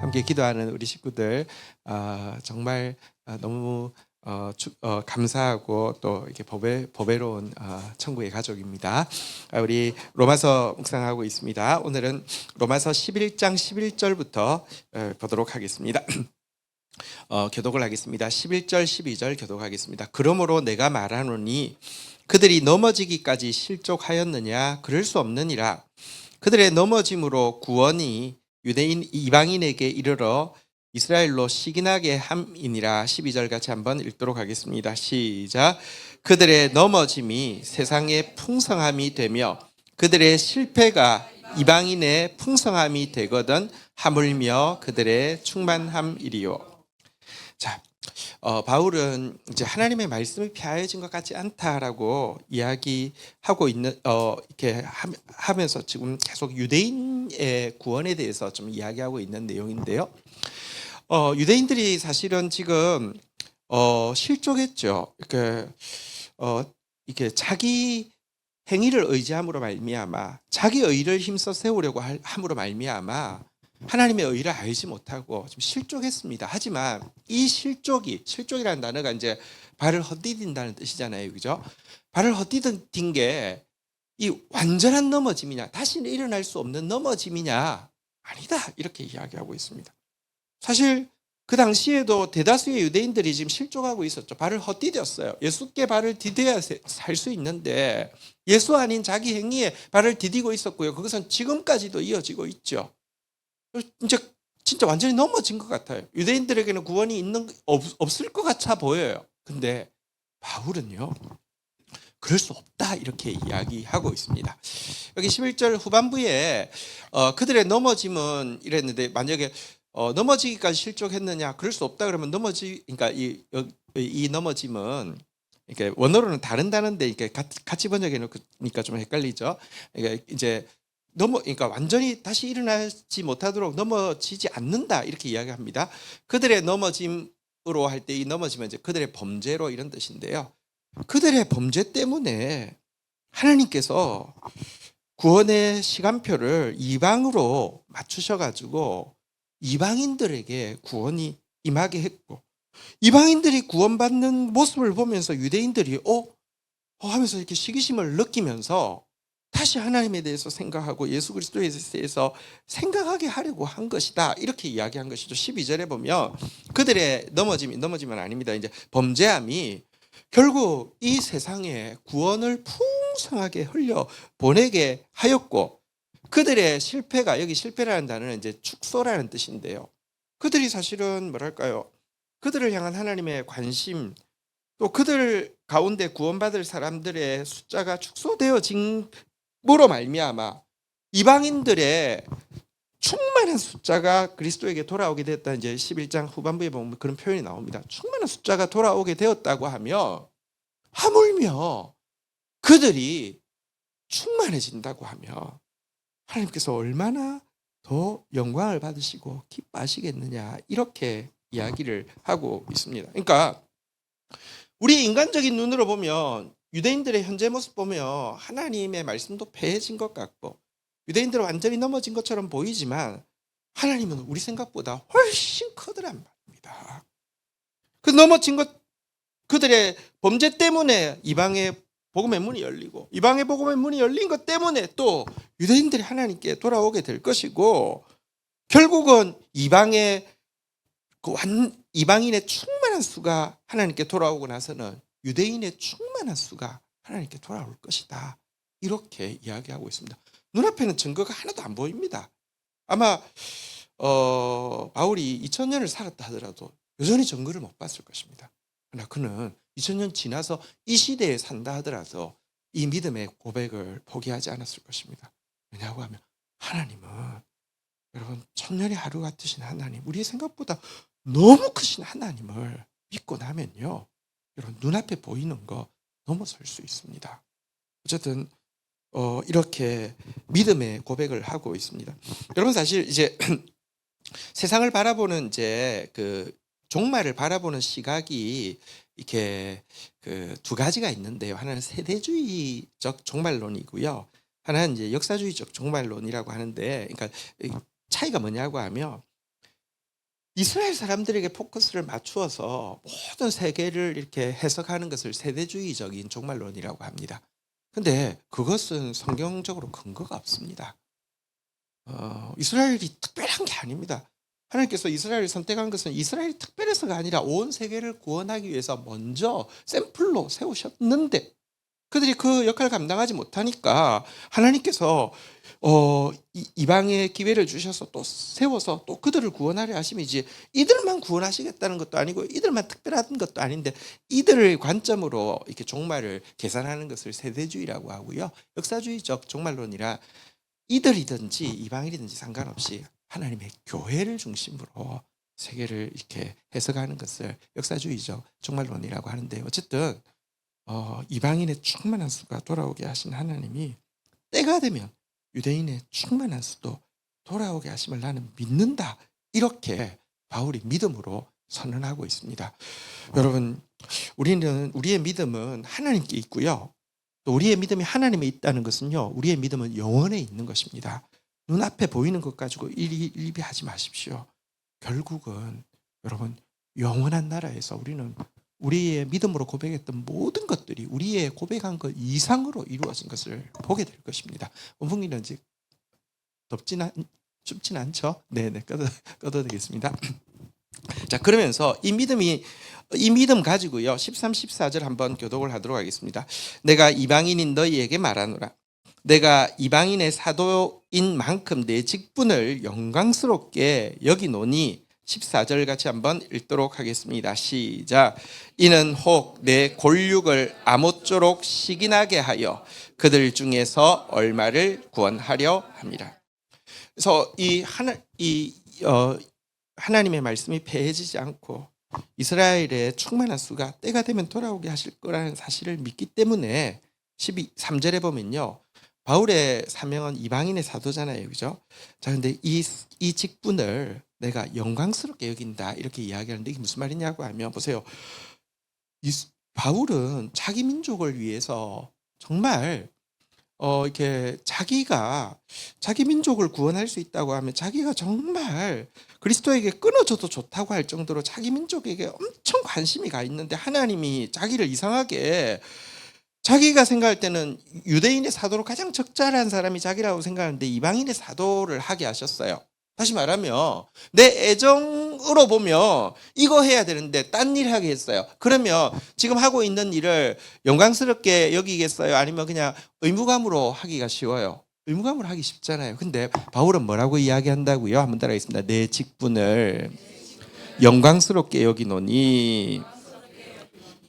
함께 기도하는 우리 식구들 정말 너무 감사하고 또 이렇게 보배로운 천국의 가족입니다. 우리 로마서 묵상하고 있습니다. 오늘은 로마서 11장 11절부터 보도록 하겠습니다. 교독을 하겠습니다. 11절 12절 교독하겠습니다. 그러므로 내가 말하노니 그들이 넘어지기까지 실족하였느냐? 그럴 수 없느니라. 그들의 넘어짐으로 구원이 유대인 이방인에게 이르러 이스라엘로 시기나게 함이니라. 12절 같이 한번 읽도록 하겠습니다. 시작. 그들의 넘어짐이 세상의 풍성함이 되며 그들의 실패가 이방인의 풍성함이 되거든 하물며 그들의 충만함이리요. 자, 바울은 이제 하나님의 말씀이 폐하여진 것 같지 않다라고 이야기하고 있는 이렇게 하면서 지금 계속 유대인의 구원에 대해서 좀 이야기하고 있는 내용인데요. 유대인들이 사실은 지금 실족했죠. 이렇게 자기 행위를 의지함으로 말미암아 자기 의를 힘써 세우려고 함으로 말미암아 하나님의 의를 알지 못하고 좀 실족했습니다. 하지만 이 실족이라는 단어가 이제 발을 헛디딘다는 뜻이잖아요, 그죠? 발을 헛디딘 게 이 완전한 넘어짐이냐, 다시는 일어날 수 없는 넘어짐이냐? 아니다, 이렇게 이야기하고 있습니다. 사실 그 당시에도 대다수의 유대인들이 지금 실족하고 있었죠. 발을 헛디뎠어요. 예수께 발을 디뎌야 살 수 있는데 예수 아닌 자기 행위에 발을 디디고 있었고요. 그것은 지금까지도 이어지고 있죠. 이제 진짜 완전히 넘어진 것 같아요. 유대인들에게는 구원이 없을 것 같아 보여요. 근데 바울은요, 그럴 수 없다 이렇게 이야기하고 있습니다. 여기 11절 후반부에 그들의 넘어짐은 이랬는데, 만약에 넘어지기까지 실족했느냐, 그럴 수 없다 그러면 그러니까 이 넘어짐은 이렇게 원어로는 다른다는데 이렇게 같이 번역해 놓으니까 좀 헷갈리죠. 그러니까 이제 그러니까 완전히 다시 일어나지 못하도록 넘어지지 않는다 이렇게 이야기합니다. 그들의 넘어짐으로 할 때 이 넘어짐은 이제 그들의 범죄로 이런 뜻인데요. 그들의 범죄 때문에 하나님께서 구원의 시간표를 이방으로 맞추셔가지고 이방인들에게 구원이 임하게 했고, 이방인들이 구원받는 모습을 보면서 유대인들이 하면서 이렇게 시기심을 느끼면서 다시 하나님에 대해서 생각하고 예수 그리스도에 대해서 생각하게 하려고 한 것이다 이렇게 이야기한 것이죠. 12절에 보면 그들의 넘어짐은 아닙니다. 이제 범죄함이 결국 이 세상에 구원을 풍성하게 흘려 보내게 하였고, 그들의 실패가, 여기 실패라는 단어는 이제 축소라는 뜻인데요. 그들이 사실은 뭐랄까요? 그들을 향한 하나님의 관심, 또 그들 가운데 구원받을 사람들의 숫자가 축소되어진 으로 말미암아 이방인들의 충만한 숫자가 그리스도에게 돌아오게 되었다. 이제 11장 후반부에 보면 그런 표현이 나옵니다. 충만한 숫자가 돌아오게 되었다고 하며, 하물며 그들이 충만해진다고 하며 하나님께서 얼마나 더 영광을 받으시고 기뻐하시겠느냐 이렇게 이야기를 하고 있습니다. 그러니까 우리 인간적인 눈으로 보면 유대인들의 현재 모습 보면 하나님의 말씀도 폐해진 것 같고 유대인들은 완전히 넘어진 것처럼 보이지만 하나님은 우리 생각보다 훨씬 크더란 말입니다. 그 넘어진 것, 그들의 범죄 때문에 이방의 복음의 문이 열리고, 이방의 복음의 문이 열린 것 때문에 또 유대인들이 하나님께 돌아오게 될 것이고, 결국은 이방인의 충만한 수가 하나님께 돌아오고 나서는 유대인의 충만한 수가 하나님께 돌아올 것이다 이렇게 이야기하고 있습니다. 눈앞에는 증거가 하나도 안 보입니다. 아마 바울이 2000년을 살았다 하더라도 여전히 증거를 못 봤을 것입니다. 그러나 그는 2000년 지나서 이 시대에 산다 하더라도 이 믿음의 고백을 포기하지 않았을 것입니다. 왜냐하고 하면 하나님은, 여러분, 천년의 하루 같으신 하나님, 우리의 생각보다 너무 크신 하나님을 믿고 나면요, 여러분, 눈앞에 보이는 거 넘어설 수 있습니다. 어쨌든 이렇게 믿음의 고백을 하고 있습니다. 여러분, 사실 이제 세상을 바라보는 이제 그 종말을 바라보는 시각이 이렇게 그 두 가지가 있는데요. 하나는 세대주의적 종말론이고요. 하나는 이제 역사주의적 종말론이라고 하는데, 그러니까 차이가 뭐냐고 하면 이스라엘 사람들에게 포커스를 맞추어서 모든 세계를 이렇게 해석하는 것을 세대주의적인 종말론이라고 합니다. 근데 그것은 성경적으로 근거가 없습니다. 이스라엘이 특별한 게 아닙니다. 하나님께서 이스라엘을 선택한 것은 이스라엘이 특별해서가 아니라 온 세계를 구원하기 위해서 먼저 샘플로 세우셨는데 그들이 그 역할을 감당하지 못하니까 하나님께서 이방의 기회를 주셔서 또 세워서 또 그들을 구원하려 하심이지, 이들만 구원하시겠다는 것도 아니고 이들만 특별한 것도 아닌데 이들의 관점으로 이렇게 종말을 계산하는 것을 세대주의라고 하고요. 역사주의적 종말론이라 이들이든지 이방인이든지 상관없이 하나님의 교회를 중심으로 세계를 이렇게 해석하는 것을 역사주의적 종말론이라고 하는데, 어쨌든 이방인의 충만한 수가 돌아오게 하신 하나님이 때가 되면 유대인의 충만한 수도 돌아오게 하심을 나는 믿는다, 이렇게 바울이 믿음으로 선언하고 있습니다. 여러분, 우리의 믿음은 하나님께 있고요, 또 우리의 믿음이 하나님에 있다는 것은요, 우리의 믿음은 영원에 있는 것입니다. 눈앞에 보이는 것 가지고 일비하지 마십시오. 결국은 여러분, 영원한 나라에서 우리는 우리의 믿음으로 고백했던 모든 것들이 우리의 고백한 것 이상으로 이루어진 것을 보게 될 것입니다. 원풍기는 이제 춥진 않죠? 네네, 꺼둬드리겠습니다. 자, 그러면서 이 믿음 가지고요, 13, 14절 한번 교독을 하도록 하겠습니다. 내가 이방인인 너희에게 말하노라. 내가 이방인의 사도인 만큼 내 직분을 영광스럽게 여기노니, 14절 같이 한번 읽도록 하겠습니다. 시작. 이는 혹 내 골육을 아무쪼록 시기나게 하여 그들 중에서 얼마를 구원하려 함이라. 그래서 하나님의 말씀이 폐해지지 않고 이스라엘의 충만한 수가 때가 되면 돌아오게 하실 거라는 사실을 믿기 때문에 13절에 보면요, 바울의 사명은 이방인의 사도잖아요, 그죠? 자, 근데 이 직분을 내가 영광스럽게 여긴다, 이렇게 이야기하는데 이게 무슨 말이냐고 하면, 보세요. 바울은 자기 민족을 위해서 정말 이렇게 자기 민족을 구원할 수 있다고 하면 자기가 정말 그리스도에게 끊어져도 좋다고 할 정도로 자기 민족에게 엄청 관심이 가 있는데, 하나님이 자기를 이상하게, 자기가 생각할 때는 유대인의 사도로 가장 적절한 사람이 자기라고 생각하는데 이방인의 사도를 하게 하셨어요. 다시 말하면 내 애정으로 보면 이거 해야 되는데 딴 일 하게 했어요. 그러면 지금 하고 있는 일을 영광스럽게 여기겠어요? 아니면 그냥 의무감으로 하기가 쉬워요? 의무감으로 하기 쉽잖아요. 근데 바울은 뭐라고 이야기한다고요? 한번 따라하겠습니다. 내 직분을 영광스럽게 여기노니.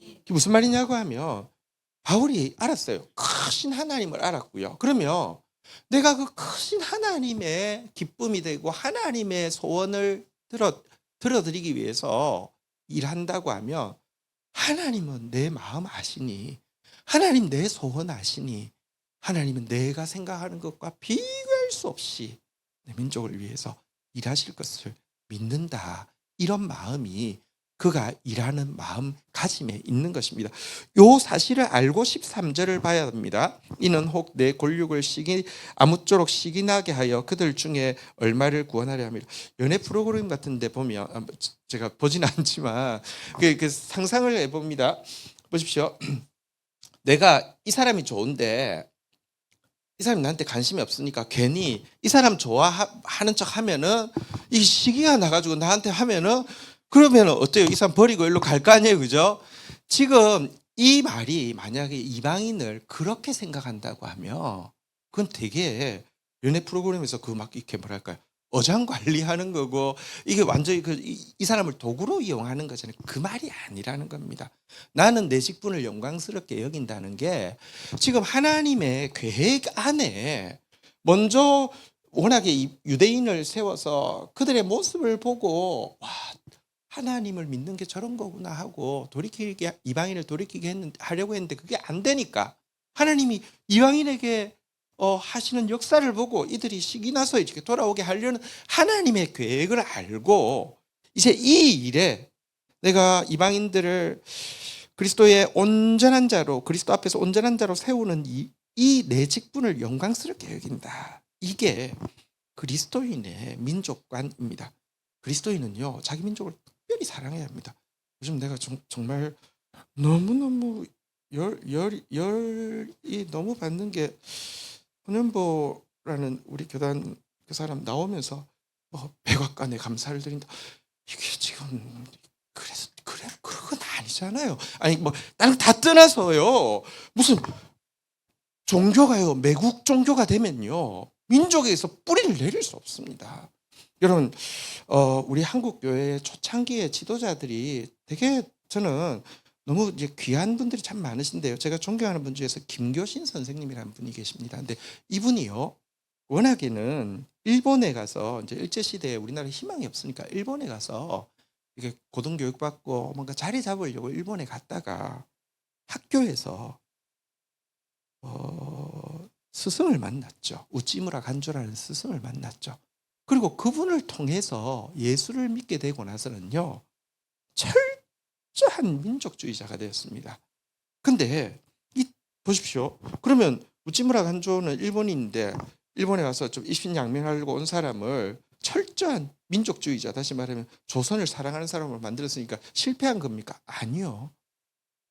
이게 무슨 말이냐고 하면, 바울이 알았어요. 크신 하나님을 알았고요. 그러면 내가 그 크신 하나님의 기쁨이 되고 하나님의 소원을 들어드리기 위해서 일한다고 하면, 하나님은 내 마음 아시니, 하나님 내 소원 아시니, 하나님은 내가 생각하는 것과 비교할 수 없이 내 민족을 위해서 일하실 것을 믿는다, 이런 마음이 그가 일하는 마음가짐에 있는 것입니다. 이 사실을 알고 13절을 봐야 합니다. 이는 혹 내 골육을 아무쪼록 시기나게 하여 그들 중에 얼마를 구원하려 함이라. 연애 프로그램 같은 데 보면, 제가 보지는 않지만 그 상상을 해봅니다. 보십시오. 내가 이 사람이 좋은데 이 사람이 나한테 관심이 없으니까 괜히 이 사람 좋아하는 척 하면은, 이 시기가 나가지고 나한테 하면은, 그러면 어때요? 이 사람 버리고 일로 갈 거 아니에요, 그죠? 지금 이 말이 만약에 이방인을 그렇게 생각한다고 하면, 그건 되게 연애 프로그램에서 그 막 이렇게 뭐랄까요, 어장관리하는 거고, 이게 완전히 이 사람을 도구로 이용하는 거잖아요. 그 말이 아니라는 겁니다. 나는 내 직분을 영광스럽게 여긴다는 게, 지금 하나님의 계획 안에 먼저 워낙에 유대인을 세워서 그들의 모습을 보고, 와, 하나님을 믿는 게 저런 거구나 하고 이방인을 돌이키게 하려고 했는데 그게 안 되니까, 하나님이 이방인에게 하시는 역사를 보고 이들이 식이 나서 이렇게 돌아오게 하려는 하나님의 계획을 알고, 이제 이 일에 내가 이방인들을 그리스도의 온전한 자로, 그리스도 앞에서 온전한 자로 세우는 이 내 직분을 영광스럽게 여긴다. 이게 그리스도인의 민족관입니다. 그리스도인은요 자기 민족을 특별히 사랑해야 합니다. 요즘 내가 정말 너무너무 열이 너무 받는 게 헌현보라는 우리 교단 그 사람 나오면서 백악관에 감사를 드린다. 이게 지금 그건 아니잖아요. 아니 뭐 다른 거 다 떠나서요. 무슨 종교가요 매국 종교가 되면요 민족에서 뿌리를 내릴 수 없습니다. 여러분 우리 한국 교회의 초창기의 지도자들이 되게 저는 너무 이제 귀한 분들이 참 많으신데요. 제가 존경하는 분 중에서 김교신 선생님이라는 분이 계십니다. 근데 이분이요 워낙에는 일본에 가서 이제 일제 시대에 우리나라에 희망이 없으니까 일본에 가서 이게 고등교육 받고 뭔가 자리 잡으려고 일본에 갔다가 학교에서 스승을 만났죠. 우찌무라 간조라는 스승을 만났죠. 그리고 그분을 통해서 예수를 믿게 되고 나서는요 철저한 민족주의자가 되었습니다. 근데 보십시오. 그러면 우찌무라 간조는 일본인인데 일본에 와서 좀 입신양명하려고 온 사람을 철저한 민족주의자, 다시 말하면 조선을 사랑하는 사람으로 만들었으니까 실패한 겁니까? 아니요.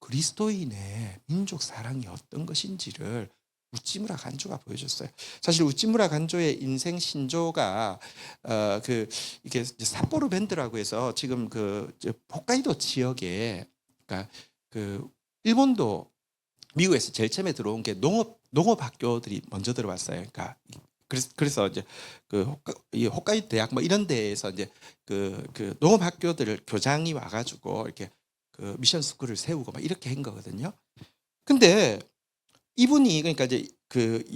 그리스도인의 민족 사랑이 어떤 것인지를 우찌무라 간조가 보여줬어요. 사실 우찌무라 간조의 인생 신조가 이게 삿포로 밴드라고 해서 지금 홋카이도 지역에 그러니까 일본도 미국에서 제일 처음에 들어온 게 농업 학교들이 먼저 들어왔어요. 그러니까 그래서 이제 이 홋카이도 대학 뭐 이런 데에서 이제 농업 학교들을 교장이 와가지고 이렇게 미션 스쿨을 세우고 막 이렇게 한 거거든요. 근데 이분이 그러니까 이제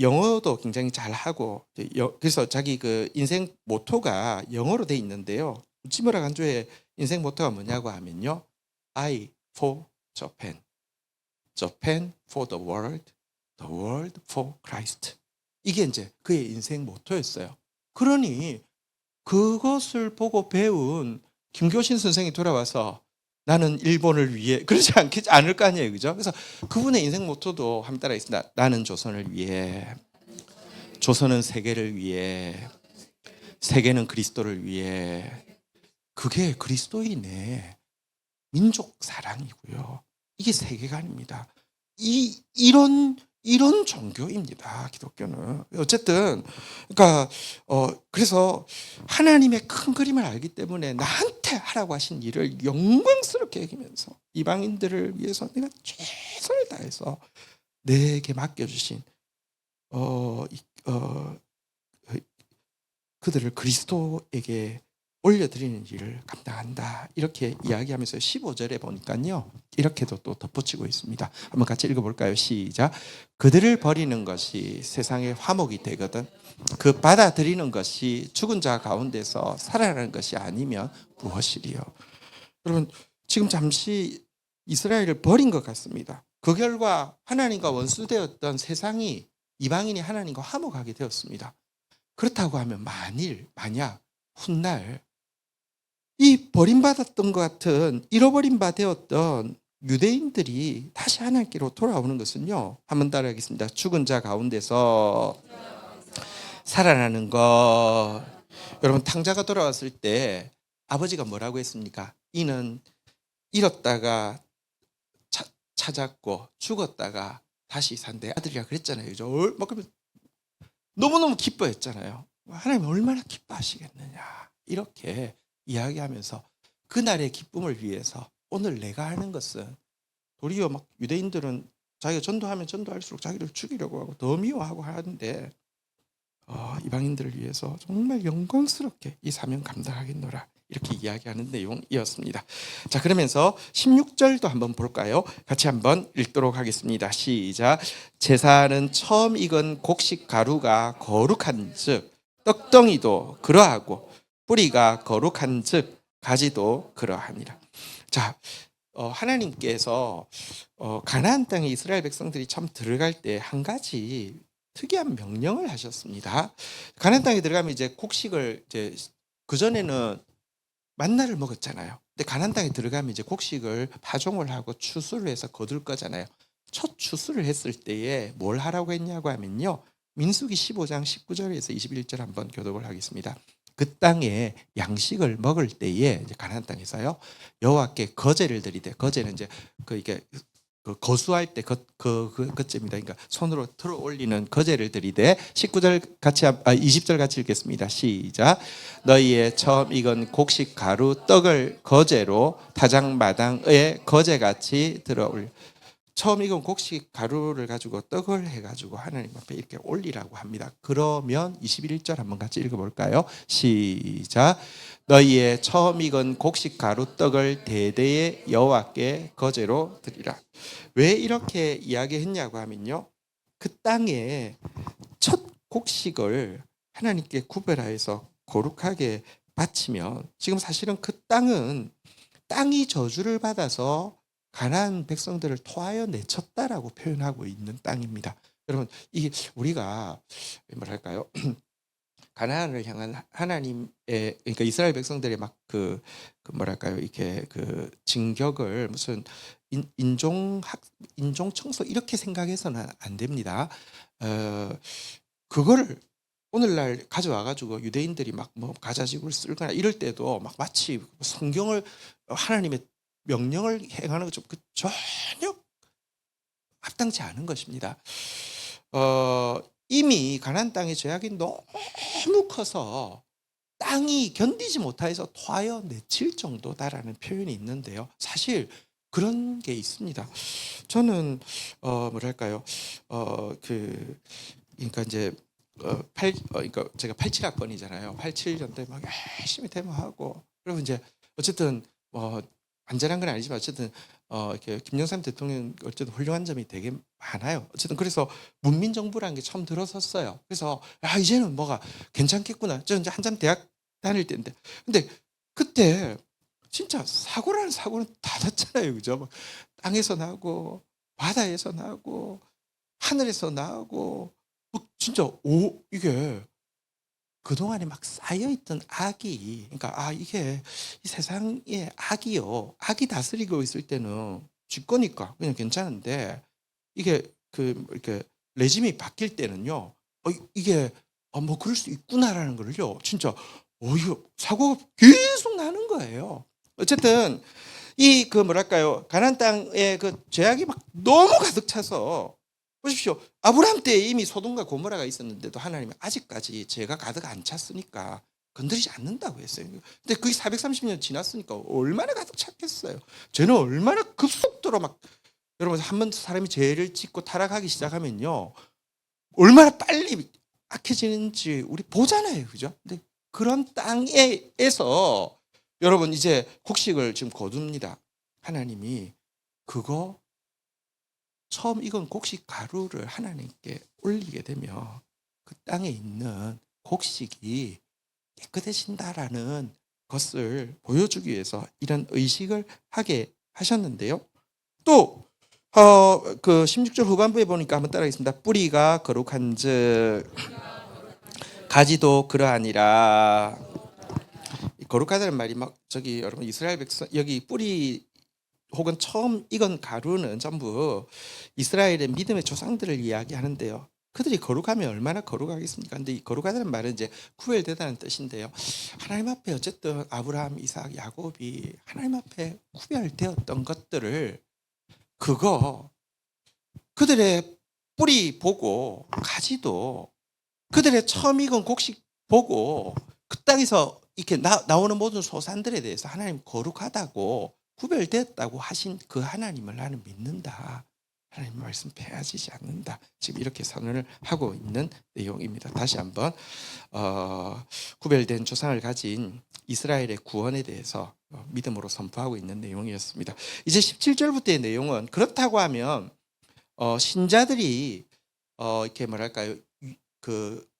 영어도 굉장히 잘 하고 그래서 자기 인생 모토가 영어로 돼 있는데요. 우찌무라 간조의 인생 모토가 뭐냐고 하면요. I for Japan. Japan for the world for Christ. 이게 이제 그의 인생 모토였어요. 그러니 그것을 보고 배운 김교신 선생이 돌아와서 나는 일본을 위해 그러지 않을 거 아니에요, 그죠? 그래서 그분의 인생 모토도 한번 따라 있습니다. 나는 조선을 위해, 조선은 세계를 위해, 세계는 그리스도를 위해. 그게 그리스도인의 민족 사랑이고요. 이게 세계관입니다. 이런 종교입니다. 기독교는. 어쨌든 그러니까 그래서 하나님의 큰 그림을 알기 때문에 나한테 하라고 하신 일을 영광스럽게 여기면서 이방인들을 위해서 내가 최선을 다해서 내게 맡겨주신 그들을 그리스도에게 올려드리는 일을 감당한다. 이렇게 이야기하면서 15절에 보니까요. 이렇게도 또 덧붙이고 있습니다. 한번 같이 읽어볼까요? 시작. 그들을 버리는 것이 세상의 화목이 되거든 그 받아들이는 것이 죽은 자 가운데서 살아나는 것이 아니면 무엇이리요. 여러분 지금 잠시 이스라엘을 버린 것 같습니다. 그 결과 하나님과 원수되었던 세상이 이방인이 하나님과 화목하게 되었습니다. 그렇다고 하면 만약 훗날 이 버림받았던 것 같은 잃어버린 바 되었던 유대인들이 다시 하나님께로 돌아오는 것은요. 한번 따라하겠습니다. 죽은 자 가운데서 살아나는 것. 여러분 탕자가 돌아왔을 때 아버지가 뭐라고 했습니까? 이는 잃었다가 찾았고 죽었다가 다시 산대 아들이라 그랬잖아요. 그죠? 너무너무 기뻐했잖아요. 하나님 얼마나 기뻐하시겠느냐. 이렇게 이야기하면서 그날의 기쁨을 위해서 오늘 내가 하는 것은 도리어 막 유대인들은 자기가 전도하면 전도할수록 자기를 죽이려고 하고 더 미워하고 하는데 이방인들을 위해서 정말 영광스럽게 이 사명 감당하겠노라. 이렇게 이야기하는 내용이었습니다. 자, 그러면서 16절도 한번 볼까요? 같이 한번 읽도록 하겠습니다. 시작. 제사는 처음 익은 곡식 가루가 거룩한즉 떡덩이도 그러하고 뿌리가 거룩한즉 가지도 그러하니라. 자, 하나님께서 가나안 땅에 이스라엘 백성들이 처음 들어갈 때 한 가지 특이한 명령을 하셨습니다. 가나안 땅에 들어가면 이제 곡식을 그 전에는 만나를 먹었잖아요. 근데 가나안 땅에 들어가면 이제 곡식을 파종을 하고 추수를 해서 거둘 거잖아요. 첫 추수를 했을 때에 뭘 하라고 했냐고 하면요. 민수기 15장 19절에서 21절 한번 교독을 하겠습니다. 그 땅에 양식을 먹을 때에 이제 가나안 땅에서요 여호와께 거제를 드리되 거제는 이제 이게 그 거수할 때 거제입니다. 그러니까 손으로 들어 올리는 거제를 드리되 19절 같이 20절 같이 읽겠습니다. 시작. 너희의 처음 익은 곡식 가루 떡을 거제로 타작마당에 거제같이 들어 올려. 처음 익은 곡식 가루를 가지고 떡을 해가지고 하나님 앞에 이렇게 올리라고 합니다. 그러면 21절 한번 같이 읽어볼까요? 시작. 너희의 처음 익은 곡식 가루 떡을 대대에 여호와께 거제로 드리라. 왜 이렇게 이야기했냐고 하면요, 그 땅에 첫 곡식을 하나님께 구별하여서 거룩하게 바치면, 지금 사실은 그 땅이 저주를 받아서 가나안 백성들을 토하여 내쳤다라고 표현하고 있는 땅입니다. 여러분, 이게 우리가 뭐랄까요? 가나안을 향한 하나님의, 그러니까 이스라엘 백성들의 막 뭐랄까요? 이렇게 그 진격을 무슨 인종 청소 이렇게 생각해서는 안 됩니다. 그거를 오늘날 가져와 가지고 유대인들이 막 뭐 가자지구를 쓸거나 이럴 때도 막 마치 성경을 하나님의 명령을 행하는 것 좀 전혀 합당치 않은 것입니다. 이미 가나안 땅의 죄악이 너무 커서 땅이 견디지 못해서 토하여 내칠 정도다라는 표현이 있는데요. 사실 그런 게 있습니다. 저는 뭐랄까요? 그러니까 이제 그러니까 제가 87학번이잖아요. 87년대 막 열심히 데모하고, 그리고 이제 어쨌든 완전한 건 아니지만 어쨌든 이렇게 김영삼 대통령 어쨌든 훌륭한 점이 되게 많아요. 어쨌든 그래서 문민정부라는 게 처음 들어섰어요. 그래서 이제는 뭐가 괜찮겠구나. 저는 이제 한참 대학 다닐 때인데, 근데 그때 진짜 사고라는 사고는 다 났잖아요, 그죠? 막 땅에서 나고 바다에서 나고 하늘에서 나고 진짜 이게 그동안에 막 쌓여있던 악이, 그러니까 이게 이 세상에 악이 다스리고 있을 때는 쥐거니까 그냥 괜찮은데, 이게 이렇게 레짐이 바뀔 때는요, 이게 뭐 그럴 수 있구나라는 걸요, 진짜 이거 사고가 계속 나는 거예요. 어쨌든 뭐랄까요, 가나안 땅에 그 죄악이 막 너무 가득 차서, 보십시오. 아브라함 때 이미 소돔과 고모라가 있었는데도 하나님이 아직까지 죄가 가득 안 찼으니까 건드리지 않는다고 했어요. 근데 그게 430년 지났으니까 얼마나 가득 찼겠어요. 죄는 얼마나 급속도로 막, 여러분 한번 사람이 죄를 짓고 타락하기 시작하면요, 얼마나 빨리 악해지는지 우리 보잖아요, 그죠? 근데 그런 땅에서 여러분 이제 곡식을 지금 거둡니다. 하나님이 그거 처음 익은 곡식 가루를 하나님께 올리게 되면 그 땅에 있는 곡식이 깨끗해진다라는 것을 보여주기 위해서 이런 의식을 하게 하셨는데요. 또 그 16절 후반부에 보니까 한번 따라하겠습니다. 뿌리가 거룩한즉 가지도 그러하니라. 거룩하다는 말이 막 여러분 이스라엘 백성, 여기 뿌리 혹은 처음 익은 가루는 전부 이스라엘의 믿음의 조상들을 이야기하는데요. 그들이 거룩하면 얼마나 거룩하겠습니까? 근데 이 거룩하다는 말은 이제 구별되다는 뜻인데요. 하나님 앞에 어쨌든 아브라함, 이삭, 야곱이 하나님 앞에 구별되었던 것들을, 그들의 뿌리 보고 가지도, 그들의 처음 익은 곡식 보고 그 땅에서 이렇게 나오는 모든 소산들에 대해서 하나님 거룩하다고 구별됐다고 하신 그 하나님을 나는 믿는다. 하나님 말씀 폐하지지 않는다. 지금 이렇게 선언을 하고 있는 내용입니다. 다시 한번 구별된 조상을 가진 이스라엘의 구원에 대해서 믿음으로 선포하고 있는 내용이었습니다. 이제 17절부터의 내용은, 그렇다고 하면 신자들이 이렇게 뭐랄까요,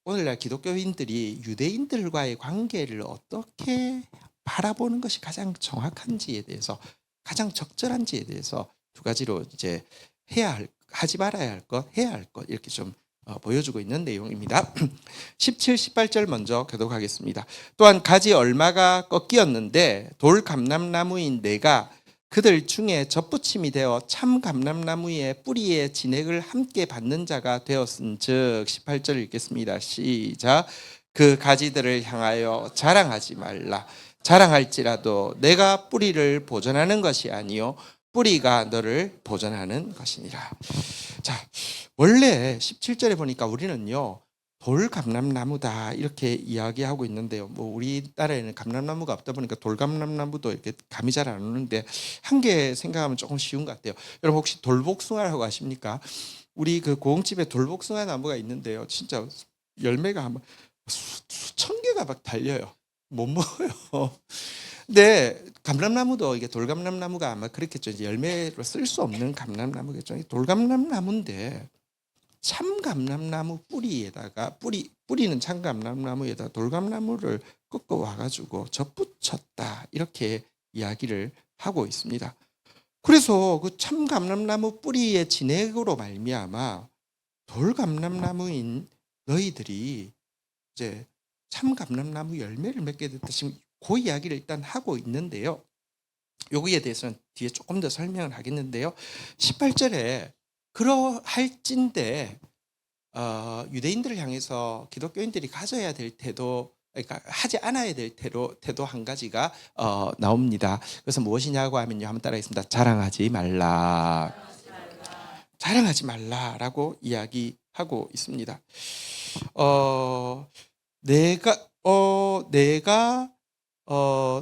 오늘날 기독교인들이 유대인들과의 관계를 어떻게 바라보는 것이 가장 정확한지에 대해서, 가장 적절한지에 대해서 두 가지로 이제 하지 말아야 할 것, 해야 할 것, 이렇게 좀 보여주고 있는 내용입니다. 17, 18절 먼저 교독하겠습니다. 또한 가지 얼마가 꺾이었는데 돌 감람나무인 내가 그들 중에 젖붙임이 되어 참 감람나무의 뿌리의 진액을 함께 받는 자가 되었은즉. 18절 읽겠습니다. 시작. 그 가지들을 향하여 자랑하지 말라. 자랑할지라도 내가 뿌리를 보존하는 것이 아니요 뿌리가 너를 보존하는 것이니라. 자, 원래 17절에 보니까 우리는요 돌감람나무다 이렇게 이야기하고 있는데요. 뭐 우리나라에는 감람나무가 없다 보니까 돌감람나무도 이렇게 감이 잘 안 오는데 한 개 생각하면 조금 쉬운 것 같아요. 여러분 혹시 돌복숭아라고 아십니까? 우리 그 고흥집에 돌복숭아 나무가 있는데요. 진짜 열매가 한 수천 개가 막 달려요. 못 먹어요. 근데 감람나무도 이게 돌감람나무가 아마 그렇겠죠. 이제 열매로 쓸 수 없는 감람나무겠죠. 돌감람나무인데 참감람나무 뿌리에다가 뿌리는 참감람나무에다 돌감나무를 꺾어 와가지고 접붙였다 이렇게 이야기를 하고 있습니다. 그래서 그 참감람나무 뿌리의 진액으로 말미암아 돌감람나무인 너희들이 이제 참감람나무 열매를 맺게 됐다. 지금 그 이야기를 일단 하고 있는데요. 여기에 대해서는 뒤에 조금 더 설명을 하겠는데요. 18절에 그러할진대 유대인들을 향해서 기독교인들이 가져야 될 태도, 그러니까 하지 않아야 될 태도 한 가지가 나옵니다. 그래서 무엇이냐고 하면요, 한번 따라하겠습니다. 자랑하지 말라. 자랑하지 말라라고 이야기하고 있습니다. 내가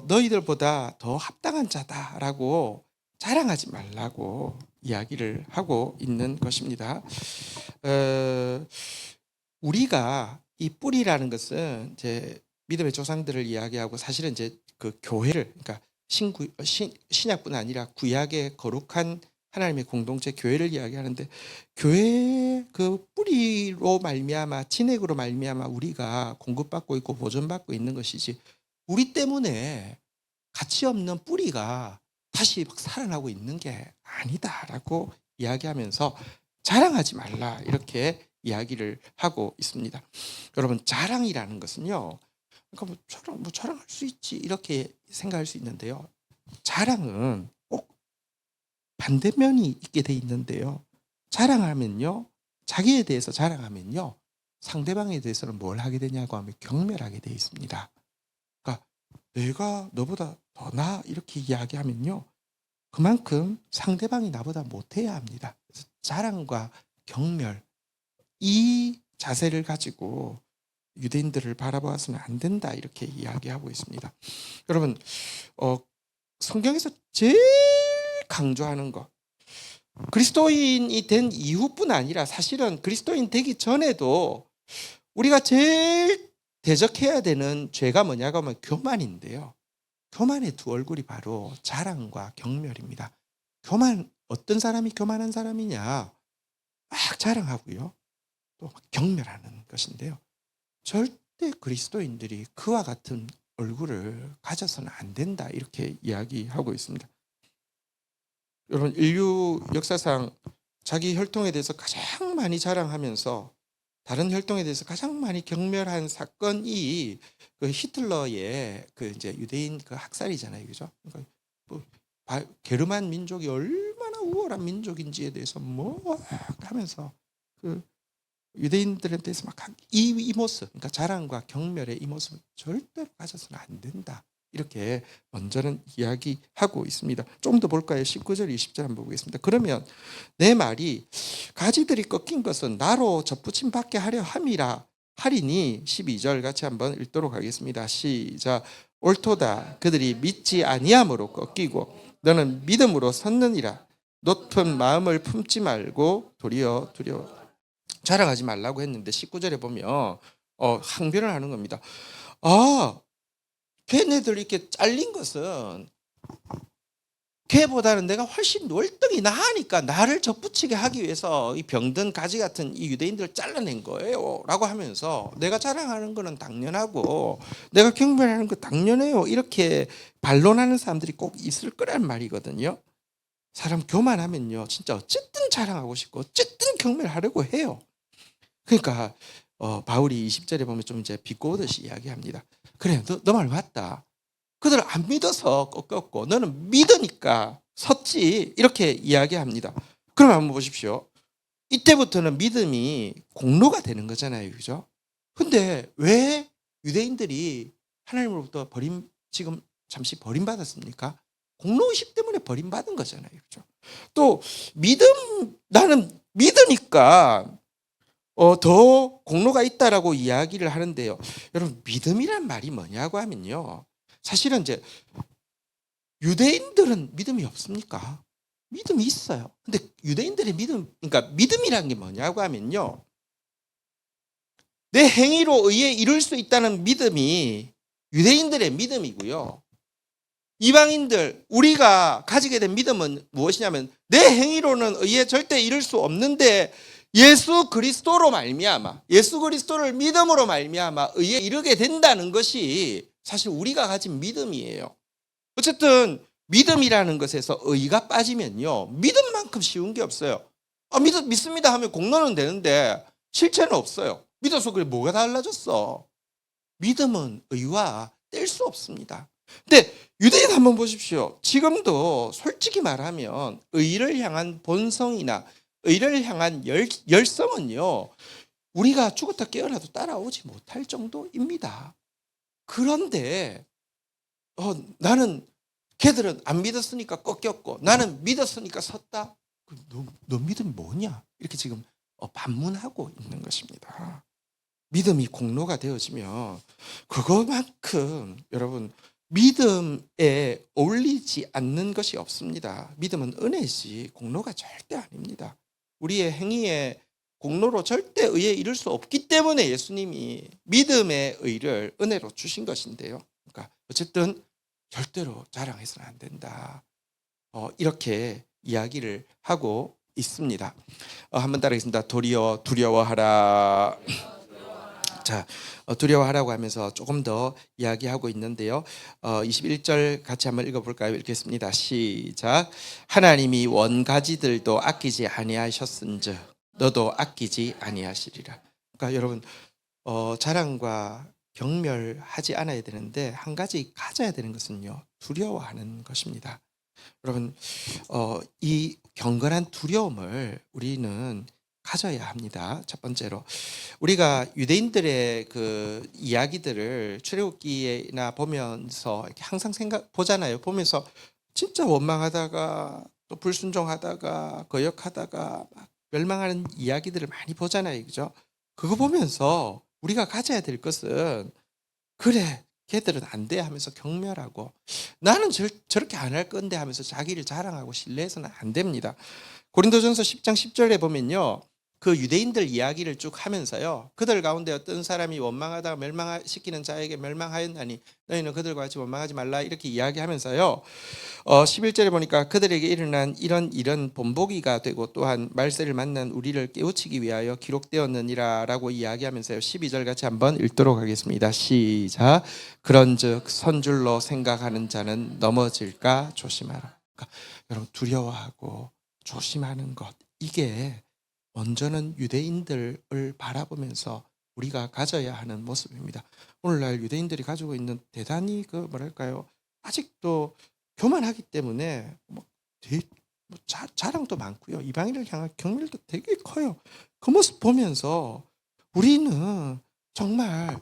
너희들보다 더 합당한 자다라고 자랑하지 말라고 이야기를 하고 있는 것입니다. 우리가 이 뿌리라는 것은 이제 믿음의 조상들을 이야기하고 사실은 이제 그 교회를, 그러니까 신약뿐 아니라 구약의 거룩한 하나님의 공동체 교회를 이야기하는데, 교회 그 뿌리로 말미암아 진액으로 말미암아 우리가 공급받고 있고 보존받고 있는 것이지, 우리 때문에 가치 없는 뿌리가 다시 막 살아나고 있는 게 아니다라고 이야기하면서 자랑하지 말라 이렇게 이야기를 하고 있습니다. 여러분, 자랑이라는 것은요, 그러니까 뭐 자랑할 수 있지 이렇게 생각할 수 있는데요, 자랑은 꼭 반대면이 있게 돼 있는데요, 자랑하면요, 자기에 대해서 자랑하면요, 상대방에 대해서는 뭘 하게 되냐고 하면 경멸하게 돼 있습니다. 그러니까 내가 너보다 더 나아 이렇게 이야기하면요, 그만큼 상대방이 나보다 못해야 합니다. 그래서 자랑과 경멸, 이 자세를 가지고 유대인들을 바라보아서는 안 된다 이렇게 이야기하고 있습니다. 여러분, 성경에서 제일 강조하는 것, 그리스도인이 된 이후뿐 아니라 사실은 그리스도인 되기 전에도 우리가 제일 대적해야 되는 죄가 뭐냐고 하면 교만인데요, 교만의 두 얼굴이 바로 자랑과 경멸입니다. 어떤 사람이 교만한 사람이냐, 막 자랑하고요, 또 막 경멸하는 것인데요, 절대 그리스도인들이 그와 같은 얼굴을 가져서는 안 된다 이렇게 이야기하고 있습니다. 여러분, 인류 역사상 자기 혈통에 대해서 가장 많이 자랑하면서 다른 혈통에 대해서 가장 많이 경멸한 사건이 그 히틀러의 그 이제 유대인 그 학살이잖아요, 그죠? 그러니까 뭐 게르만 민족이 얼마나 우월한 민족인지에 대해서 뭐 하면서 그 유대인들에 대해서 막 이 모습, 그러니까 자랑과 경멸의 이 모습은 절대로 가져서는 안 된다 이렇게 먼저는 이야기하고 있습니다. 좀 더 볼까요? 19절 20절 한번 보겠습니다. 그러면 내 말이 가지들이 꺾인 것은 나로 접붙임 받게 하려 함이라 하리니, 12절 같이 한번 읽도록 하겠습니다. 시작. 옳도다. 그들이 믿지 아니함으로 꺾이고 너는 믿음으로 섰느니라. 높은 마음을 품지 말고 도리어 두려워. 자랑하지 말라고 했는데 19절에 보면 항변을 하는 겁니다. 걔네들 이렇게 잘린 것은 걔보다는 내가 훨씬 월등히 나으니까 나를 접붙이게 하기 위해서 이 병든 가지 같은 이 유대인들을 잘라낸 거예요 라고 하면서, 내가 자랑하는 거는 당연하고 내가 경멸하는 거 당연해요 이렇게 반론하는 사람들이 꼭 있을 거란 말이거든요. 사람 교만하면요, 진짜 어쨌든 자랑하고 싶고 어쨌든 경멸하려고 해요. 그러니까 바울이 20절에 보면 좀 이제 비꼬듯이 이야기합니다. 그래, 너 말 맞다. 그들 안 믿어서 꺾였고 너는 믿으니까 섰지 이렇게 이야기합니다. 그럼 한번 보십시오. 이때부터는 믿음이 공로가 되는 거잖아요, 그죠? 근데 왜 유대인들이 하나님으로부터 지금 잠시 버림받았습니까? 공로의식 때문에 버림받은 거잖아요. 그렇죠? 또 나는 믿으니까 더 공로가 있다라고 이야기를 하는데요. 여러분, 믿음이란 말이 뭐냐고 하면요. 사실은 이제 유대인들은 믿음이 없습니까? 믿음이 있어요. 근데 유대인들의 그러니까 믿음이란 게 뭐냐고 하면요. 내 행위로 의해 이룰 수 있다는 믿음이 유대인들의 믿음이고요. 이방인들, 우리가 가지게 된 믿음은 무엇이냐면 내 행위로는 의해 절대 이룰 수 없는데 예수 그리스도로 말미암아, 예수 그리스도를 믿음으로 말미암아 의해 이르게 된다는 것이 사실 우리가 가진 믿음이에요. 어쨌든 믿음이라는 것에서 의가 빠지면요, 믿음만큼 쉬운 게 없어요. 믿습니다 하면 공로는 되는데 실체는 없어요. 믿어서 그래 뭐가 달라졌어? 믿음은 의와 뗄 수 없습니다. 근데 유대인 한번 보십시오. 지금도 솔직히 말하면 의를 향한 본성이나 의를 향한 열성은요, 우리가 죽었다 깨어나도 따라오지 못할 정도입니다. 그런데 나는 걔들은 안 믿었으니까 꺾였고 나는 믿었으니까 섰다. 너 믿음이 뭐냐? 이렇게 지금 반문하고 있는 것입니다. 믿음이 공로가 되어지면 그것만큼 여러분 믿음에 어울리지 않는 것이 없습니다. 믿음은 은혜지 공로가 절대 아닙니다. 우리의 행위에 공로로 절대 의에 이룰 수 없기 때문에 예수님이 믿음의 의를 은혜로 주신 것인데요. 그러니까 어쨌든 절대로 자랑해서는 안 된다. 이렇게 이야기를 하고 있습니다. 한번 따라하겠습니다. 도리어 두려워하라. 자, 두려워하라고 하면서 조금 더 이야기하고 있는데요. 21절 같이 한번 읽어볼까요? 읽겠습니다. 시작. 하나님이 원가지들도 아끼지 아니하셨은즉 너도 아끼지 아니하시리라. 그러니까 여러분, 자랑과 경멸하지 않아야 되는데 한 가지 가져야 되는 것은요, 두려워하는 것입니다. 여러분, 이 경건한 두려움을 우리는 가져야 합니다. 첫 번째로 우리가 유대인들의 그 이야기들을 출애굽기나 보면서 항상 보잖아요. 보면서 진짜 원망하다가 또 불순종하다가 거역하다가 막 멸망하는 이야기들을 많이 보잖아요. 그죠? 그거 보면서 우리가 가져야 될 것은, 그래 걔들은 안 돼 하면서 경멸하고 나는 저렇게 안 할 건데 하면서 자기를 자랑하고 신뢰해서는 안 됩니다. 고린도전서 10장 10절에 보면요, 그 유대인들 이야기를 쭉 하면서요, 그들 가운데 어떤 사람이 원망하다가 멸망시키는 자에게 멸망하였나니 너희는 그들과 같이 원망하지 말라, 이렇게 이야기하면서요, 11절에 보니까 그들에게 일어난 이런 일은 본보기가 되고 또한 말세를 만난 우리를 깨우치기 위하여 기록되었느니라 라고 이야기하면서요, 12절 같이 한번 읽도록 하겠습니다. 시작. 그런즉 선줄로 생각하는 자는 넘어질까 조심하라. 그러니까 여러분, 두려워하고 조심하는 것, 이게 먼저는 유대인들을 바라보면서 우리가 가져야 하는 모습입니다. 오늘날 유대인들이 가지고 있는 대단히 아직도 교만하기 때문에 자랑도 많고요, 이방인을 향한 경멸도 되게 커요. 그 모습 보면서 우리는 정말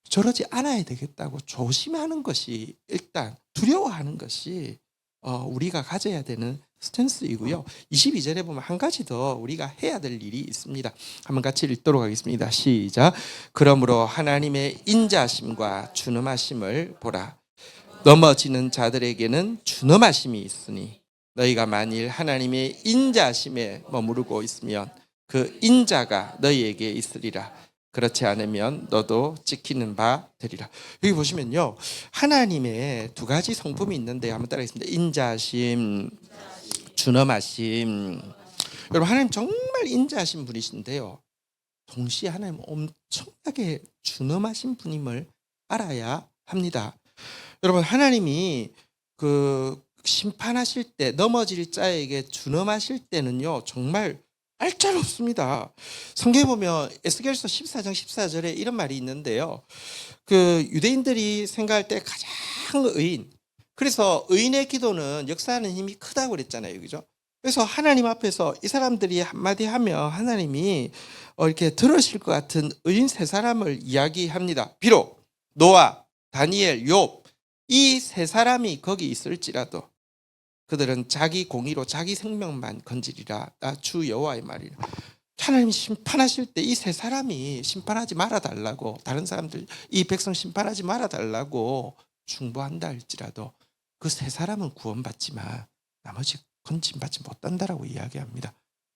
저러지 않아야 되겠다고 조심하는 것이, 일단 두려워하는 것이 우리가 가져야 되는 스탠스이고요. 22절에 보면 한 가지 더 우리가 해야 될 일이 있습니다. 한번 같이 읽도록 하겠습니다. 시작. 그러므로 하나님의 인자심과 준엄하심을 보라. 넘어지는 자들에게는 준엄하심이 있으니 너희가 만일 하나님의 인자심에 머무르고 있으면 그 인자가 너희에게 있으리라. 그렇지 않으면 너도 찍히는 바 되리라. 여기 보시면요, 하나님의 두 가지 성품이 있는데 한번 따라하겠습니다. 인자심, 준엄하심. 여러분, 하나님 정말 인자하신 분이신데요, 동시에 하나님 엄청나게 준엄하신 분임을 알아야 합니다. 여러분, 하나님이 그 심판하실 때 넘어질 자에게 준엄하실 때는요, 정말 알짜롭습니다. 성경에 보면 에스겔서 14장 14절에 이런 말이 있는데요, 그 유대인들이 생각할 때 가장 의인, 그래서 의인의 기도는 역사하는 힘이 크다고 그랬잖아요. 그죠? 그래서 하나님 앞에서 이 사람들이 한마디 하면 하나님이 이렇게 들으실 것 같은 의인 세 사람을 이야기합니다. 비록 노아, 다니엘, 욥 이 세 사람이 거기 있을지라도 그들은 자기 공의로 자기 생명만 건지리라. 나 주 여호와의 말이라. 하나님이 심판하실 때 이 세 사람이 심판하지 말아달라고, 다른 사람들 이 백성 심판하지 말아달라고 중보한다 할지라도 그 세 사람은 구원받지만 나머지 건진받지 못한다라고 이야기합니다.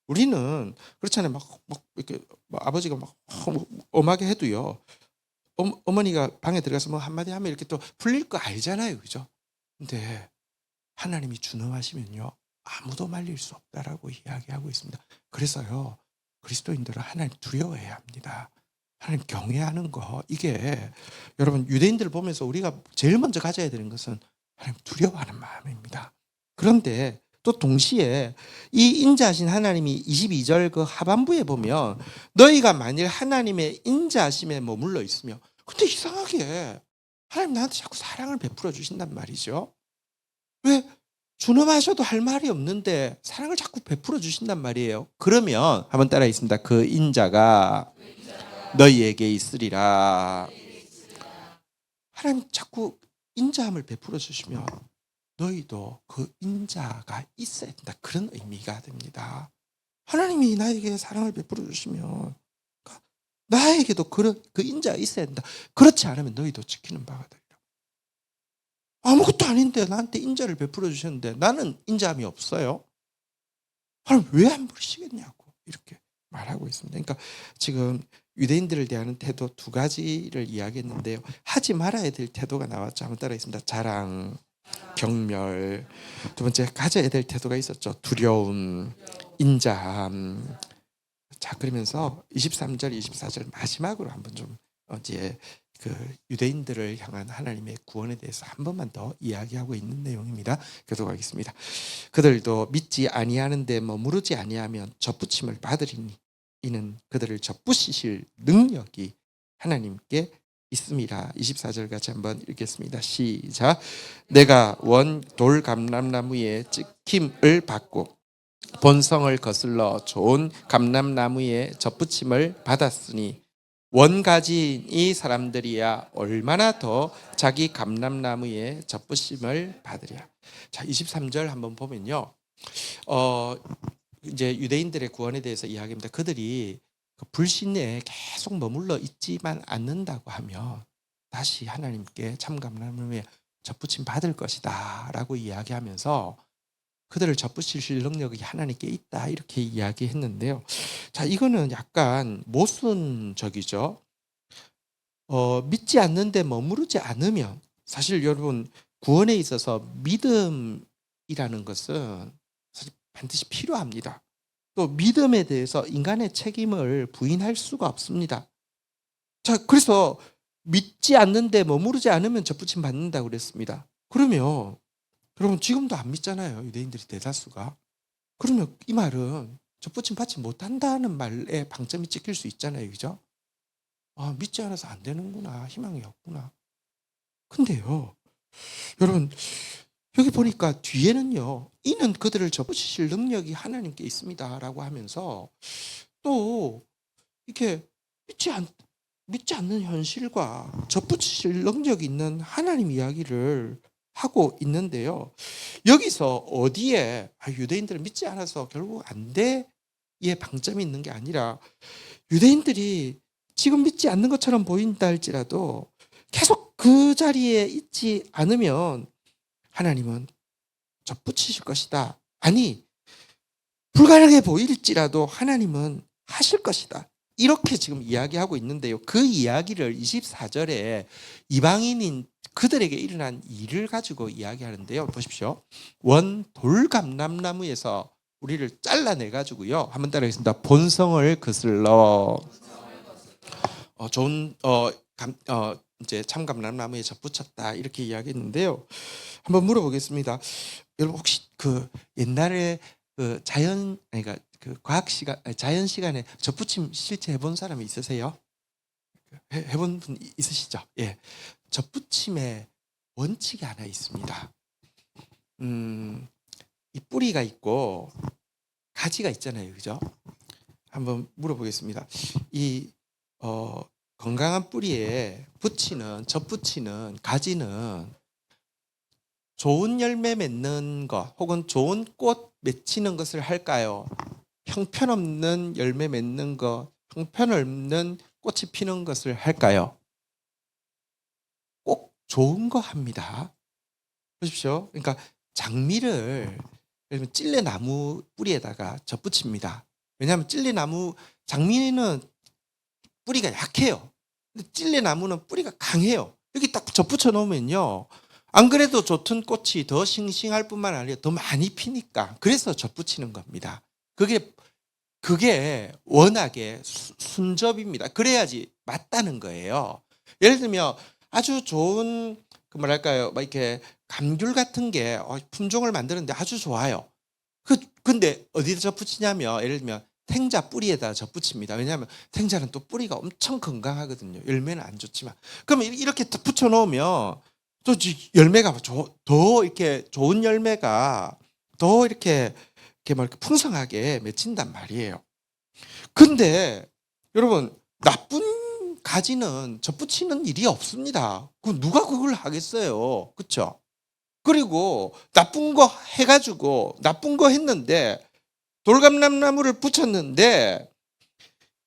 우리는 그렇잖아요. 막 이렇게 아버지가 막 엄하게 해도요. 어머니가 방에 들어가서 뭐 한마디 하면 이렇게 또 풀릴 거 알잖아요. 그죠? 근데 하나님이 준엄하시면요. 아무도 말릴 수 없다라고 이야기하고 있습니다. 그래서요. 그리스도인들은 하나님 두려워해야 합니다. 하나님 경외하는 거, 이게 여러분 유대인들 보면서 우리가 제일 먼저 가져야 되는 것은 하나님 두려워하는 마음입니다. 그런데 또 동시에 이 인자하신 하나님이 22절 그 하반부에 보면 너희가 만일 하나님의 인자하심에 머물러 있으며, 근데 이상하게 하나님 나한테 자꾸 사랑을 베풀어 주신단 말이죠. 왜? 준엄하셔도 할 말이 없는데 사랑을 자꾸 베풀어 주신단 말이에요. 그러면 한번 따라 있습니다. 그 인자가 너희에게 있으리라. 하나님 자꾸 인자함을 베풀어 주시면 너희도 그 인자가 있어야 된다. 그런 의미가 됩니다. 하나님이 나에게 사랑을 베풀어 주시면 나에게도 그 인자가 있어야 된다. 그렇지 않으면 너희도 지키는 바가 되리라. 아무것도 아닌데 나한테 인자를 베풀어 주셨는데 나는 인자함이 없어요. 하나님 왜 안 부르시겠냐고 이렇게 말하고 있습니다. 그러니까 지금 유대인들을 대하는 태도 두 가지를 이야기했는데요. 하지 말아야 될 태도가 나왔죠. 한번 따라 있습니다. 자랑, 경멸. 두 번째 가져야 될 태도가 있었죠. 두려움, 인자함. 자, 그러면서 23절, 24절 마지막으로 한번 좀 이제 그 유대인들을 향한 하나님의 구원에 대해서 한 번만 더 이야기하고 있는 내용입니다. 교도하겠습니다. 그들도 믿지 아니하는데 머무르지 아니하면 접붙임을 받으리니 이는 그들을 접붙이실 능력이 하나님께 있습니다. 24절 같이 한번 읽겠습니다. 시작. 내가 원 돌 감람나무에 찍힘을 받고 본성을 거슬러 좋은 감람나무에 접붙임을 받았으니 원가지인 이 사람들이야 얼마나 더 자기 감람나무에 접붙임을 받으랴. 자, 23절 한번 보면요. 이제 유대인들의 구원에 대해서 이야기합니다. 그들이 그 불신에 계속 머물러 있지만 않는다고 하면 다시 하나님께 참 감람나무에 접붙임 받을 것이다라고 이야기하면서 그들을 접붙이실 능력이 하나님께 있다 이렇게 이야기했는데요. 자, 이거는 약간 모순적이죠. 믿지 않는데 머무르지 않으면, 사실 여러분 구원에 있어서 믿음이라는 것은 사실 반드시 필요합니다. 또 믿음에 대해서 인간의 책임을 부인할 수가 없습니다. 자, 그래서 믿지 않는데 머무르지 않으면 접붙임 받는다고 그랬습니다. 그러면 여러분 지금도 안 믿잖아요. 유대인들이 대다수가. 그러면 이 말은 접붙임 받지 못한다는 말에 방점이 찍힐 수 있잖아요. 그죠? 아, 믿지 않아서 안 되는구나. 희망이 없구나. 근데요. 여러분 여기 보니까 뒤에는요. 이는 그들을 접붙이실 능력이 하나님께 있습니다라고 하면서 또 이렇게 믿지 않는 현실과 접붙이실 능력이 있는 하나님 이야기를 하고 있는데요. 여기서 어디에 유대인들은 믿지 않아서 결국 안 돼의 방점이 있는 게 아니라 유대인들이 지금 믿지 않는 것처럼 보인다 할지라도 계속 그 자리에 있지 않으면 하나님은 접붙이실 것이다. 아니, 불가능해 보일지라도 하나님은 하실 것이다. 이렇게 지금 이야기하고 있는데요. 그 이야기를 24절에 이방인인 그들에게 일어난 일을 가지고 이야기하는데요. 보십시오. 원 돌감람나무에서 우리를 잘라내가지고요. 한번 따라하겠습니다. 본성을 거슬러 좋은 이제 참감람나무에 접붙였다 이렇게 이야기했는데요. 한번 물어보겠습니다. 여러분 혹시 그 옛날에 그 그러니까 그 과학 시간, 자연 시간에 접붙임 실제 해본 사람이 있으세요? 해본 분 있으시죠? 예, 접붙임의 원칙이 하나 있습니다. 이 뿌리가 있고 가지가 있잖아요. 그죠? 한번 물어보겠습니다. 이 건강한 뿌리에 젖붙이는 가지는 좋은 열매 맺는 것 혹은 좋은 꽃 맺히는 것을 할까요? 형편없는 열매 맺는 것, 형편없는 꽃이 피는 것을 할까요? 꼭 좋은 거 합니다. 보십시오. 그러니까 장미를 예를 들면 찔레나무 뿌리에다가 젖붙입니다. 왜냐하면 장미는 뿌리가 약해요. 근데 찔레나무는 뿌리가 강해요. 여기 딱 젖붙여 놓으면요. 안 그래도 좋던 꽃이 더 싱싱할 뿐만 아니라 더 많이 피니까. 그래서 젖붙이는 겁니다. 그게 워낙에 순접입니다. 그래야지 맞다는 거예요. 예를 들면 아주 좋은 그 뭐랄까요, 막 이렇게 감귤 같은 게 품종을 만드는데 아주 좋아요. 근데 어디다 덧붙이냐면 예를 들면 탱자 뿌리에다 덧붙입니다. 왜냐하면 탱자는 또 뿌리가 엄청 건강하거든요. 열매는 안 좋지만. 그러면 이렇게 붙여 놓으면 또 열매가 더 이렇게 좋은 열매가 더 이렇게 뭐 이렇게 풍성하게 맺힌단 말이에요. 근데 여러분 나쁜 가지는 덧붙이는 일이 없습니다. 누가 그걸 하겠어요. 그렇죠? 그리고 나쁜 거 해가지고 나쁜 거 했는데 돌감람나무를 붙였는데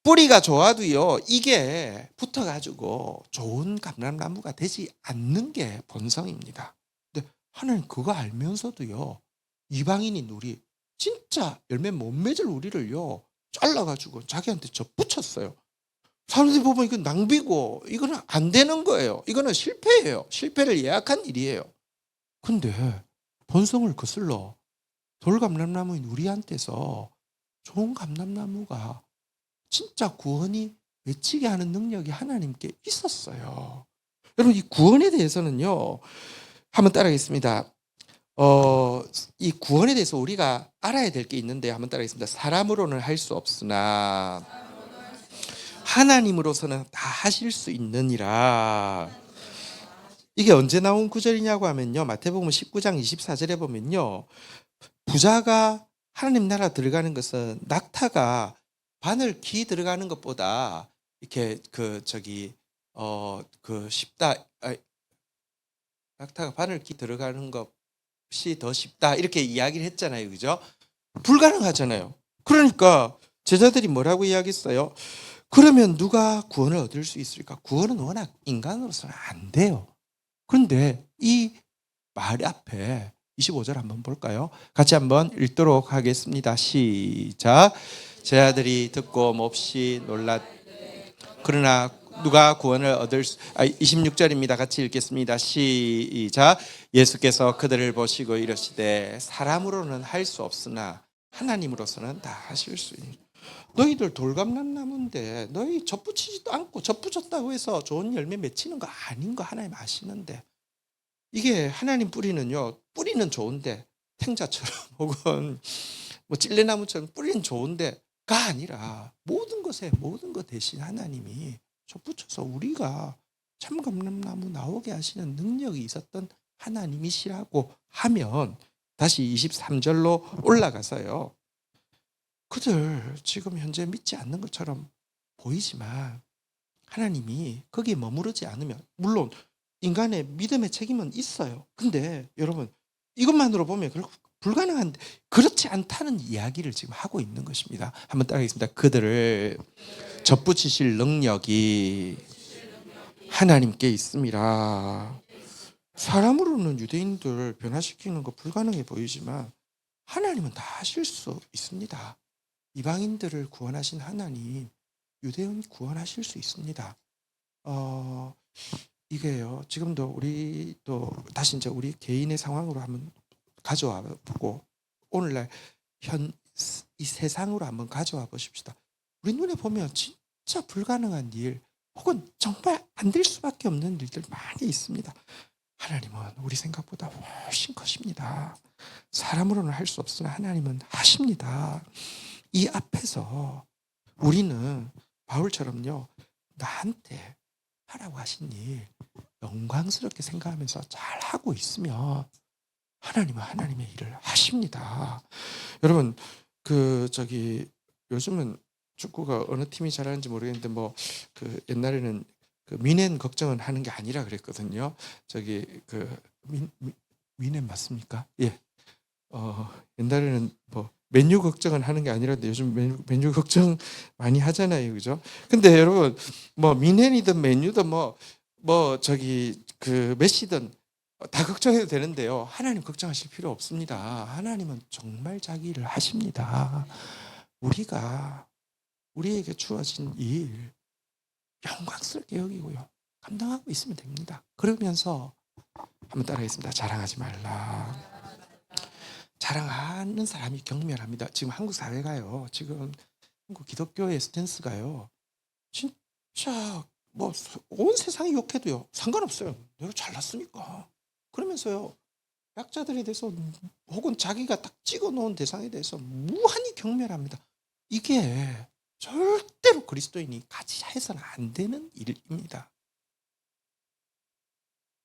뿌리가 좋아도요 이게 붙어가지고 좋은 감람나무가 되지 않는 게 본성입니다. 근데 하나님 그거 알면서도요 이방인인 우리 진짜 열매 못 맺을 우리를요 잘라가지고 자기한테 붙였어요. 사람들이 보면 이건 낭비고 이거는 안 되는 거예요. 이거는 실패예요. 실패를 예약한 일이에요. 근데 본성을 거슬러 돌감람나무인 우리한테서 좋은 감람나무가 진짜 구원이 맺히게 하는 능력이 하나님께 있었어요. 여러분 이 구원에 대해서는요 한번 따라하겠습니다. 이 구원에 대해서 우리가 알아야 될 게 있는데 한번 따라하겠습니다. 사람으로는 할 수 없으나 하나님으로서는 다 하실 수 있느니라. 이게 언제 나온 구절이냐고 하면요 마태복음 19장 24절에 보면요 부자가 하나님 나라 들어가는 것은 낙타가 바늘 기 들어가는 것보다 이렇게 쉽다. 낙타가 바늘 기 들어가는 것이 더 쉽다. 이렇게 이야기를 했잖아요. 그죠? 불가능하잖아요. 그러니까 제자들이 뭐라고 이야기했어요? 그러면 누가 구원을 얻을 수 있을까? 구원은 워낙 인간으로서는 안 돼요. 그런데 이 말 앞에 25절 한번 볼까요? 같이 한번 읽도록 하겠습니다. 시작. 제 아들이 듣고 몹시 놀랐. 그러나 누가 구원을 얻을 수 26절입니다. 같이 읽겠습니다. 시작. 예수께서 그들을 보시고 이르시되 사람으로는 할 수 없으나 하나님으로서는 다 하실 수 있는. 너희들 돌감람나무인데 너희 젖붙이지도 않고 젖붙였다고 해서 좋은 열매 맺히는 거 아닌 거 하나님 아시는데 이게 하나님 뿌리는 좋은데 탱자처럼 혹은 뭐 찔레나무처럼 뿌리는 좋은데가 아니라 모든 것 대신 하나님이 젖붙여서 우리가 참감람나무 나오게 하시는 능력이 있었던 하나님이시라고 하면 다시 23절로 올라가서요. 그들 지금 현재 믿지 않는 것처럼 보이지만 하나님이 거기에 머무르지 않으면 물론 인간의 믿음의 책임은 있어요. 근데 여러분 이것만으로 보면 결국 불가능한데 그렇지 않다는 이야기를 지금 하고 있는 것입니다. 한번 따라하겠습니다. 그들을 접붙이실 능력이 하나님께 있습니다. 사람으로는 유대인들 변화시키는 거 불가능해 보이지만 하나님은 다 하실 수 있습니다. 이방인들을 구원하신 하나님, 유대인 구원하실 수 있습니다. 이게요. 지금도 우리 또 다시 이제 우리 개인의 상황으로 한번 가져와 보고 오늘날 이 세상으로 한번 가져와 보십시다. 우리 눈에 보면 진짜 불가능한 일 혹은 정말 안 될 수밖에 없는 일들 많이 있습니다. 하나님은 우리 생각보다 훨씬 크십니다. 사람으로는 할 수 없으나 하나님은 하십니다. 이 앞에서 우리는 바울처럼요. 나한테 하라고 하신 일 영광스럽게 생각하면서 잘 하고 있으면 하나님은 하나님의 일을 하십니다. 여러분 요즘은 축구가 어느 팀이 잘하는지 모르겠는데 옛날에는 미넨 걱정은 하는 게 아니라 그랬거든요. 미넨 맞습니까? 예. 옛날에는 맨유 걱정은 하는 게 아니라는데 요즘 맨유 걱정 많이 하잖아요, 그죠? 근데 여러분 미넨이든 맨유든 메시든 다 걱정해도 되는데요. 하나님 걱정하실 필요 없습니다. 하나님은 정말 자기 일을 하십니다. 우리에게 주어진 일 영광스럽게 여기고요. 감당하고 있으면 됩니다. 그러면서 한번 따라하겠습니다. 자랑하지 말라. 자랑하는 사람이 경멸합니다. 지금 한국 사회가요. 지금 한국 기독교의 스탠스가요. 진짜 온 세상이 욕해도요. 상관없어요. 내가 잘났으니까. 그러면서요. 약자들에 대해서 혹은 자기가 딱 찍어놓은 대상에 대해서 무한히 경멸합니다. 이게 절대로 그리스도인이 같이 해서는 안 되는 일입니다.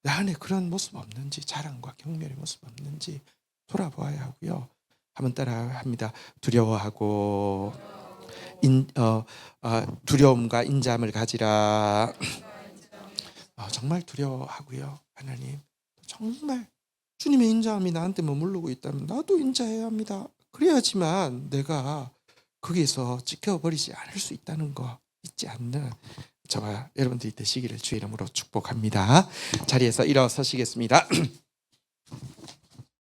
내 안에 그런 모습 없는지, 자랑과 경멸의 모습 없는지 돌아보아야 하고요. 한번 따라합니다. 두려워하고 두려움과 인자함을 가지라. 정말 두려워하고요. 하나님 정말 주님의 인자함이 나한테 머무르고 있다면 나도 인자해야 합니다. 그래야지만 내가 거기서 지켜버리지 않을 수 있다는 거 잊지 않는 저와 여러분들이 되시기를 주의 이름으로 축복합니다. 자리에서 일어서시겠습니다.